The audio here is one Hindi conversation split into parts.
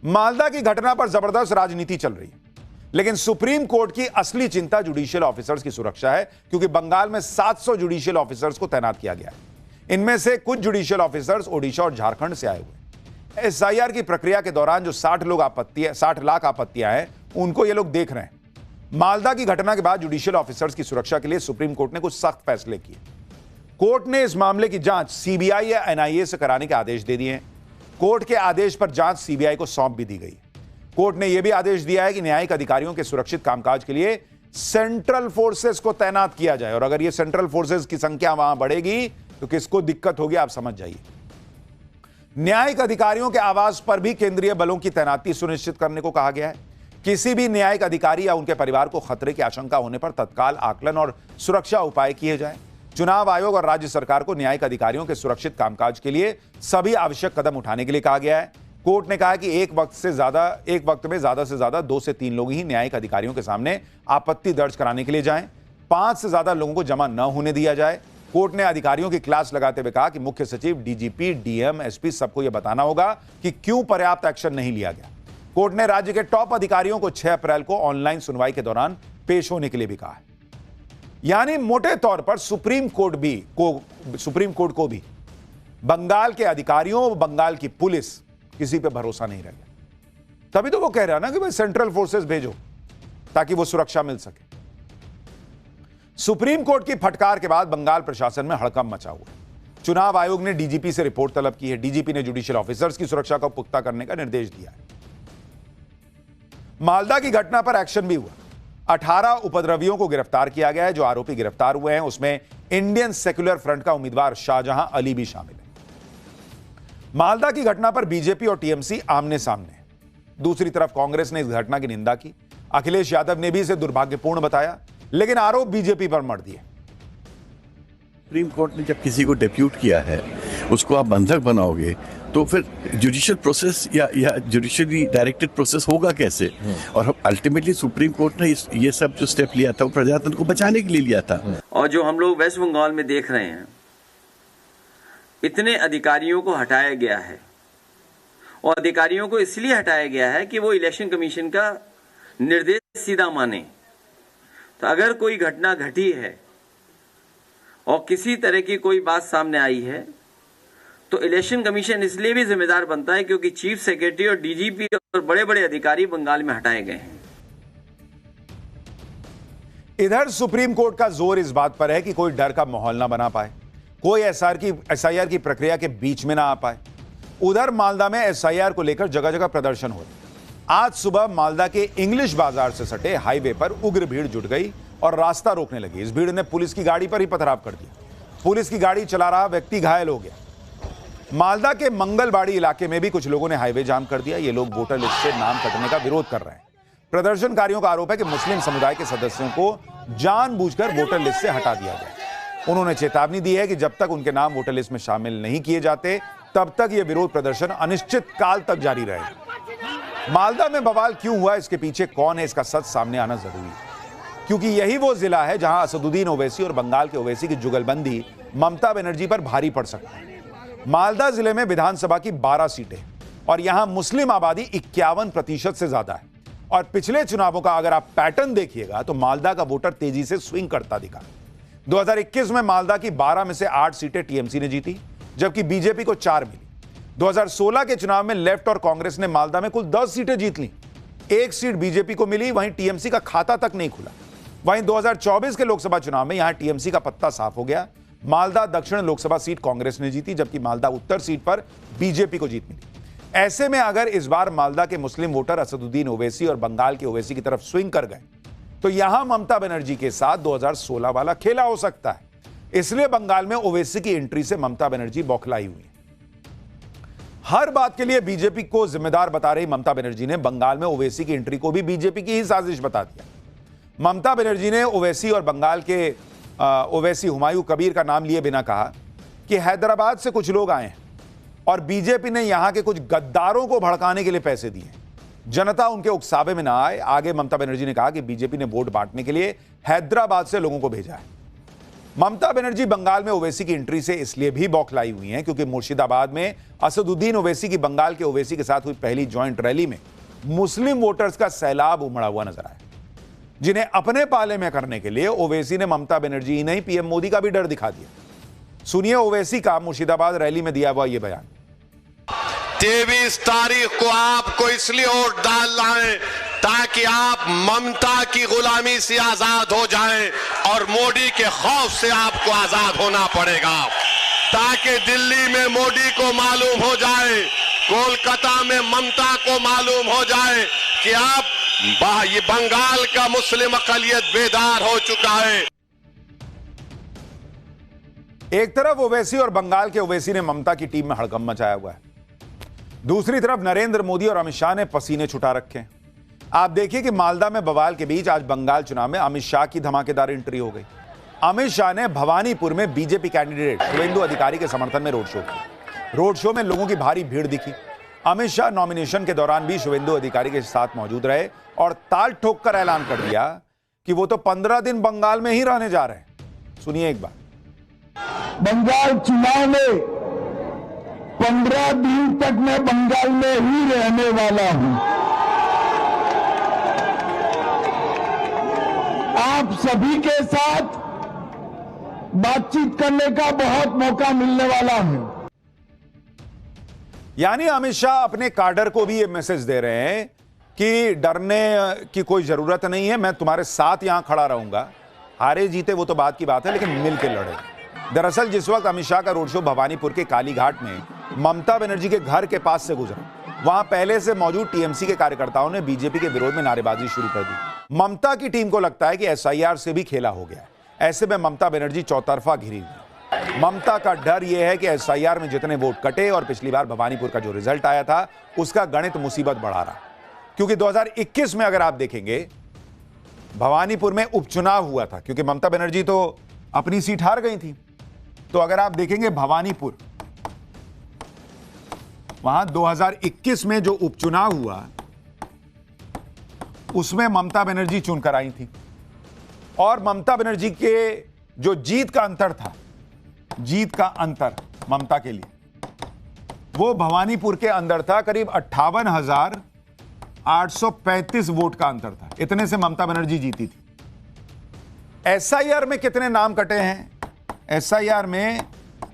मालदा की घटना पर जबरदस्त राजनीति चल रही है, लेकिन सुप्रीम कोर्ट की असली चिंता जुडिशियल ऑफिसर्स की सुरक्षा है, क्योंकि बंगाल में 700 जुडिशियल ऑफिसर्स को तैनात किया गया है। इनमें से कुछ जुडिशियल ऑफिसर्स ओडिशा और झारखंड से आए हुए। एसआईआर की प्रक्रिया के दौरान जो 60 लाख आपत्तियां हैं, उनको ये लोग देख रहे हैं। मालदा की घटना के बाद जुडिशियल ऑफिसर्स की सुरक्षा के लिए सुप्रीम कोर्ट ने कुछ सख्त फैसले किए। कोर्ट ने इस मामले की जांच सीबीआई या एनआईए से कराने के आदेश दे दिए हैं। कोर्ट के आदेश पर जांच सीबीआई को सौंप भी दी गई। कोर्ट ने यह भी आदेश दिया है कि न्यायिक अधिकारियों के सुरक्षित कामकाज के लिए सेंट्रल फोर्सेस को तैनात किया जाए, और अगर यह सेंट्रल फोर्सेस की संख्या वहां बढ़ेगी तो किसको दिक्कत होगी, आप समझ जाइए। न्यायिक अधिकारियों के आवास पर भी केंद्रीय बलों की तैनाती सुनिश्चित करने को कहा गया है। किसी भी न्यायिक अधिकारी या उनके परिवार को खतरे की आशंका होने पर तत्काल आकलन और सुरक्षा उपाय किए जाए। चुनाव आयोग और राज्य सरकार को न्यायिक अधिकारियों के सुरक्षित कामकाज के लिए सभी आवश्यक कदम उठाने के लिए कहा गया है। कोर्ट ने कहा कि एक वक्त में ज्यादा से ज्यादा 2 से 3 लोग ही न्यायिक अधिकारियों के सामने आपत्ति दर्ज कराने के लिए जाएं। 5 से ज्यादा लोगों को जमा न होने दिया जाए। कोर्ट ने अधिकारियों की क्लास लगाते हुए कहा कि मुख्य सचिव, डीजीपी, डीएम, एसपी सबको यह बताना होगा कि क्यों पर्याप्त एक्शन नहीं लिया गया। कोर्ट ने राज्य के टॉप अधिकारियों को 6 अप्रैल को ऑनलाइन सुनवाई के दौरान पेश होने के लिए भी कहा है। यानी मोटे तौर पर सुप्रीम कोर्ट को भी बंगाल के अधिकारियों, बंगाल की पुलिस, किसी पे भरोसा नहीं रह गया। तभी तो वो कह रहा है ना कि भाई सेंट्रल फोर्सेस भेजो ताकि वो सुरक्षा मिल सके। सुप्रीम कोर्ट की फटकार के बाद बंगाल प्रशासन में हड़कंप मचा हुआ है। चुनाव आयोग ने डीजीपी से रिपोर्ट तलब की है। डीजीपी ने जुडिशियल ऑफिसर्स की सुरक्षा को पुख्ता करने का निर्देश दिया है। मालदा की घटना पर एक्शन भी हुआ। 18 उपद्रवियों को गिरफ्तार किया गया है। जो आरोपी गिरफ्तार हुए हैं उसमें इंडियन सेक्युलर फ्रंट का उम्मीदवार शाहजहां अली भी शामिल है। मालदा की घटना पर बीजेपी और टीएमसी आमने सामने है। दूसरी तरफ कांग्रेस ने इस घटना की निंदा की। अखिलेश यादव ने भी इसे दुर्भाग्यपूर्ण बताया, लेकिन आरोप बीजेपी पर मढ़ दिए। सुप्रीम कोर्ट ने जब किसी को डेप्यूट किया है, उसको आप बंधक बनाओगे तो फिर जुडिशियल प्रोसेस या जुडिशियली डायरेक्टेड प्रोसेस होगा कैसे? और अल्टीमेटली सुप्रीम कोर्ट ने ये सब जो स्टेप लिया था वो प्रजातंत्र को बचाने के लिए लिया था। और जो हम लोग वेस्ट बंगाल में देख रहे हैं, इतने अधिकारियों को हटाया गया है, और अधिकारियों को इसलिए हटाया गया है कि वो इलेक्शन कमीशन का निर्देश सीधा माने। तो अगर कोई घटना घटी है और किसी तरह की कोई बात सामने आई है तो इलेक्शन कमीशन इसलिए भी जिम्मेदार बनता है क्योंकि चीफ सेक्रेटरी और डीजीपी और बड़े बड़े अधिकारी बंगाल में हटाए गए हैं। इधर सुप्रीम कोर्ट का जोर इस बात पर है कि कोई डर का माहौल ना बना पाए, कोई एसआईआर की प्रक्रिया के बीच में ना आ पाए। उधर मालदा में एसआईआर को लेकर जगह जगह प्रदर्शन हो रहे। आज सुबह मालदा के इंग्लिश बाजार से सटे हाईवे पर उग्र भीड़ जुट गई और रास्ता रोकने लगी। इस भीड़ ने पुलिस की गाड़ी पर ही पथराव कर दिया। पुलिस की गाड़ी चला रहा व्यक्ति घायल हो गया। मालदा के मंगलबाड़ी इलाके में भी कुछ लोगों ने हाईवे जाम कर दिया। ये लोग वोटर लिस्ट से नाम कटने का विरोध कर रहे हैं। प्रदर्शनकारियों का आरोप है कि मुस्लिम समुदाय के सदस्यों को जानबूझकर वोटर लिस्ट से हटा दिया गया। उन्होंने चेतावनी दी है कि जब तक उनके नाम वोटर लिस्ट में शामिल नहीं किए जाते, तब तक यह विरोध प्रदर्शन अनिश्चित काल तक जारी रहेगा। मालदा में बवाल क्यों हुआ, इसके पीछे कौन है, इसका सच सामने आना जरूरी है, क्योंकि यही वो जिला है जहां असदुद्दीन ओवैसी और बंगाल के ओवैसी की जुगलबंदी ममता बनर्जी पर भारी पड़ सकती है। मालदा जिले में विधानसभा की 12 सीटें और यहां मुस्लिम आबादी 51% से ज्यादा है। और पिछले चुनावों का अगर आप पैटर्न देखिएगा तो मालदा का वोटर तेजी से स्विंग करता दिखा। 2021 में मालदा की 12 में से 8 सीटें टीएमसी ने जीती, जबकि बीजेपी को 4 मिली। 2016 के चुनाव में लेफ्ट और कांग्रेस ने मालदा में कुल 10 सीटें जीत ली। 1 सीट बीजेपी को मिली, वहीं टीएमसी का खाता तक नहीं खुला। वहीं 2024 के लोकसभा चुनाव में यहां टीएमसी का पत्ता साफ हो गया। मालदा दक्षिण लोकसभा सीट कांग्रेस ने जीती, जबकि मालदा उत्तर सीट पर बीजेपी को जीत मिली। ऐसे में अगर इस बार मालदा के मुस्लिम वोटर असदुद्दीन ओवैसी और बंगाल के ओवैसी की तरफ स्विंग कर गए तो यहां ममता बनर्जी के साथ 2016 वाला खेला हो सकता है। इसलिए बंगाल में ओवैसी की एंट्री से ममता बनर्जी बौखलाई हुई है। हर बात के लिए बीजेपी को जिम्मेदार बता रही ममता बनर्जी ने बंगाल में ओवैसी की एंट्री को भी बीजेपी की ही साजिश बता दिया। ममता बनर्जी ने ओवैसी और बंगाल के ओवैसी हुमायूं कबीर का नाम लिए बिना कहा कि हैदराबाद से कुछ लोग आए हैं और बीजेपी ने यहां के कुछ गद्दारों को भड़काने के लिए पैसे दिए। जनता उनके उकसावे में ना आए। आगे ममता बनर्जी ने कहा कि बीजेपी ने वोट बांटने के लिए हैदराबाद से लोगों को भेजा है। ममता बनर्जी बंगाल में ओवैसी की एंट्री से इसलिए भी बौखलाई हुई हैं क्योंकि मुर्शिदाबाद में असदुद्दीन ओवैसी की बंगाल के ओवैसी के साथ हुई पहली ज्वाइंट रैली में मुस्लिम वोटर्स का सैलाब उमड़ा हुआ नजर आया, जिन्हें अपने पाले में करने के लिए ओवैसी ने ममता बनर्जी ही नहीं पीएम मोदी का भी डर दिखा दिया। सुनिए ओवैसी का मुर्शिदाबाद रैली में दिया हुआ यह बयान। 23 तारीख को आपको इसलिए वोट डालना है ताकि आप ममता की गुलामी से आजाद हो जाएं और मोदी के खौफ से आपको आजाद होना पड़ेगा, ताकि दिल्ली में मोदी को मालूम हो जाए, कोलकाता में ममता को मालूम हो जाए कि आप ये बंगाल का मुस्लिम अकलियत बेदार हो चुका है। एक तरफ ओवैसी और बंगाल के ओवैसी ने ममता की टीम में हड़कंप मचाया हुआ है, दूसरी तरफ नरेंद्र मोदी और अमित शाह ने पसीने छुटा रखे हैं। आप देखिए कि मालदा में बवाल के बीच आज बंगाल चुनाव में अमित शाह की धमाकेदार एंट्री हो गई। अमित शाह ने भवानीपुर में बीजेपी कैंडिडेट शुवेंदु अधिकारी के समर्थन में रोड शो किया। रोड शो में लोगों की भारी भीड़ दिखी। अमित शाह नॉमिनेशन के दौरान भी शुवेंदु अधिकारी के साथ मौजूद रहे और ताल ठोक कर ऐलान कर दिया कि वो तो 15 दिन बंगाल में ही रहने जा रहे हैं। सुनिए एक बार। बंगाल चुनाव में 15 दिन तक मैं बंगाल में ही रहने वाला हूं। आप सभी के साथ बातचीत करने का बहुत मौका मिलने वाला है। यानी अमित शाह अपने काडर को भी ये मैसेज दे रहे हैं कि डरने की कोई जरूरत नहीं है, मैं तुम्हारे साथ यहां खड़ा रहूंगा, हारे जीते वो तो बात की बात है, लेकिन मिलकर लड़े। दरअसल जिस वक्त अमित शाह का रोड शो भवानीपुर के कालीघाट में ममता बनर्जी के घर के पास से गुजरा, वहां पहले से मौजूद टीएमसी के कार्यकर्ताओं ने बीजेपी के विरोध में नारेबाजी शुरू कर दी। ममता की टीम को लगता है कि एसआईआर से भी खेला हो गया। ऐसे में ममता बनर्जी चौतरफा घिरी हुई। ममता का डर यह है कि एसआईआर में जितने वोट कटे और पिछली बार भवानीपुर का जो रिजल्ट आया था उसका गणित मुसीबत बढ़ा रहा, क्योंकि 2021 में अगर आप देखेंगे भवानीपुर में उपचुनाव हुआ था, क्योंकि ममता बनर्जी तो अपनी सीट हार गई थी। तो अगर आप देखेंगे भवानीपुर, वहां 2021 में जो उपचुनाव हुआ उसमें ममता बनर्जी चुनकर आई थी और ममता बनर्जी के जो जीत का अंतर था, जीत का अंतर ममता के लिए वो भवानीपुर के अंदर था, करीब 58,835 वोट का अंतर था। इतने से ममता बनर्जी जीती थी। एसआईआर में कितने नाम कटे हैं? एसआईआर में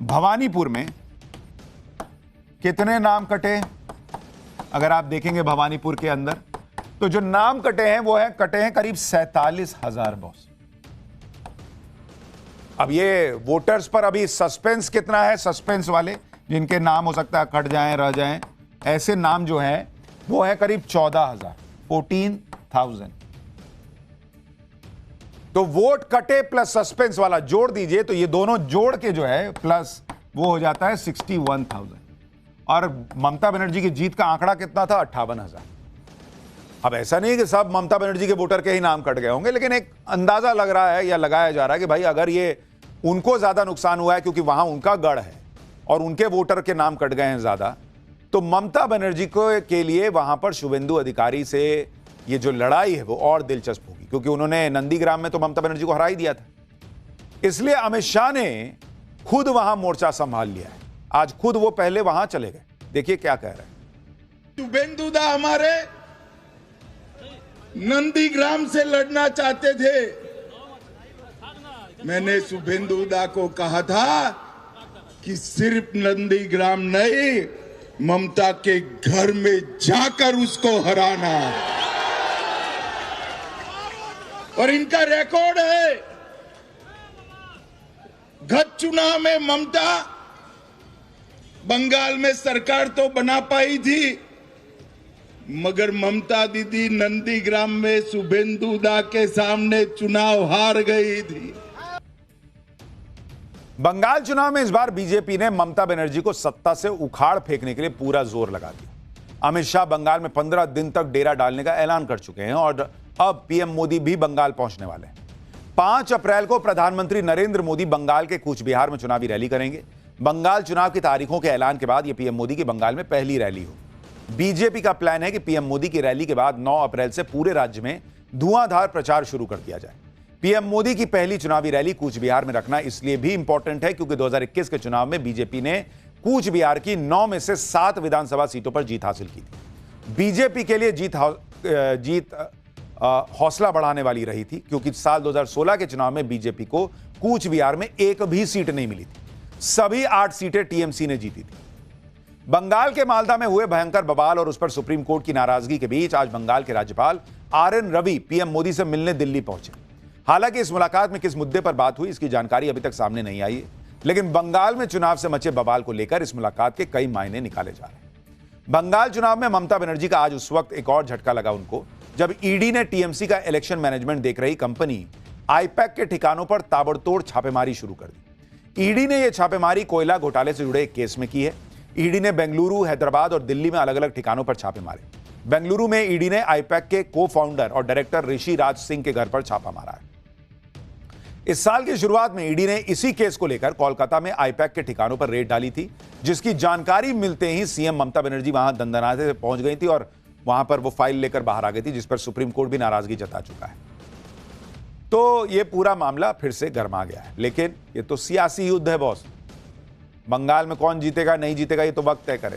भवानीपुर में कितने नाम कटे? अगर आप देखेंगे भवानीपुर के अंदर तो जो नाम कटे हैं वो है कटे हैं करीब 47,000 बॉस। अब ये वोटर्स पर अभी सस्पेंस कितना है? सस्पेंस वाले जिनके नाम हो सकता है कट जाएं, रह जाएं, ऐसे नाम जो हैं वो है करीब 14,000। तो वोट कटे प्लस सस्पेंस वाला जोड़ दीजिए तो ये दोनों जोड़ के जो है प्लस वो हो जाता है 61,000। और ममता बनर्जी की जीत का आंकड़ा कितना था? 58,000। अब ऐसा नहीं कि सब ममता बनर्जी के वोटर के ही नाम कट गए होंगे, लेकिन एक अंदाजा लग रहा है या लगाया जा रहा है कि भाई अगर ये उनको ज्यादा नुकसान हुआ है क्योंकि वहां उनका गढ़ है और उनके वोटर के नाम कट गए हैं ज्यादा, तो ममता बनर्जी को के लिए वहां पर शुवेंदु अधिकारी से ये जो लड़ाई है वो और दिलचस्प होगी, क्योंकि उन्होंने नंदीग्राम में तो ममता बनर्जी को हरा ही दिया था। इसलिए अमित शाह ने खुद वहां मोर्चा संभाल लिया है। आज खुद वो पहले वहां चले गए। देखिए क्या कह रहे हैं। शुभेंदु दा हमारे नंदीग्राम से लड़ना चाहते थे। मैंने शुभेंदु दा को कहा था कि सिर्फ नंदीग्राम नहीं, ममता के घर में जाकर उसको हराना। और इनका रिकॉर्ड है, गत चुनाव में ममता बंगाल में सरकार तो बना पाई थी, मगर ममता दीदी नंदीग्राम में शुभेंदु दा के सामने चुनाव हार गई थी। बंगाल चुनाव में इस बार बीजेपी ने ममता बनर्जी को सत्ता से उखाड़ फेंकने के लिए पूरा जोर लगा दिया। अमित शाह बंगाल में 15 दिन तक डेरा डालने का ऐलान कर चुके हैं और अब पीएम मोदी भी बंगाल पहुंचने वाले हैं। 5 अप्रैल को प्रधानमंत्री नरेंद्र मोदी बंगाल के कूच बिहार में चुनावी रैली करेंगे। बंगाल चुनाव की तारीखों के ऐलान के बाद यह पीएम मोदी की बंगाल में पहली रैली हो। बीजेपी का प्लान है कि पीएम मोदी की रैली के बाद 9 अप्रैल से पूरे राज्य में धुआंधार प्रचार शुरू कर दिया जाए। पीएम मोदी की पहली चुनावी रैली कूच बिहार में रखना इसलिए भी इंपॉर्टेंट है क्योंकि 2021 के चुनाव में बीजेपी ने कूच बिहार की 9 में से 7 विधानसभा सीटों पर जीत हासिल की थी। बीजेपी के लिए जीत हौसला बढ़ाने वाली रही थी क्योंकि साल 2016 के चुनाव में बीजेपी को कूच बिहार में एक भी सीट नहीं मिली थी। सभी 8 सीटें टीएमसी ने जीती थी। बंगाल के मालदा में हुए भयंकर बवाल और उस पर सुप्रीम कोर्ट की नाराजगी के बीच आज बंगाल के राज्यपाल आरएन रवि पीएम मोदी से मिलने दिल्ली पहुंचे। हालांकि इस मुलाकात में किस मुद्दे पर बात हुई इसकी जानकारी अभी तक सामने नहीं आई है, लेकिन बंगाल में चुनाव से मचे बवाल को लेकर इस मुलाकात के कई मायने निकाले जा रहे हैं। बंगाल चुनाव में ममता बनर्जी का आज उस वक्त एक और झटका लगा उनको जब ईडी ने टीएमसी का इलेक्शन मैनेजमेंट देख रही कंपनी आईपैक के ठिकानों पर ताबड़तोड़ छापेमारी शुरू कर दी। ईडी ने यह छापेमारी कोयला घोटाले से जुड़े एक केस में की है। ईडी ने बेंगलुरु, हैदराबाद और दिल्ली में अलग अलग ठिकानों पर छापे मारे। बेंगलुरु में ईडी ने आईपैक के को फाउंडर और डायरेक्टर ऋषि राज सिंह के घर पर छापा मारा है। इस साल की शुरुआत में ईडी ने इसी केस को लेकर कोलकाता में आईपैक के ठिकानों पर रेड डाली थी, जिसकी जानकारी मिलते ही सीएम ममता बनर्जी वहां दंदनाते से पहुंच गई थी और वहां पर वो फाइल लेकर बाहर आ गई थी, जिस पर सुप्रीम कोर्ट भी नाराजगी जता चुका है। तो ये पूरा मामला फिर से गर्मा गया है, लेकिन ये तो सियासी युद्ध है बॉस। बंगाल में कौन जीतेगा नहीं जीतेगा ये तो वक्त तय करे।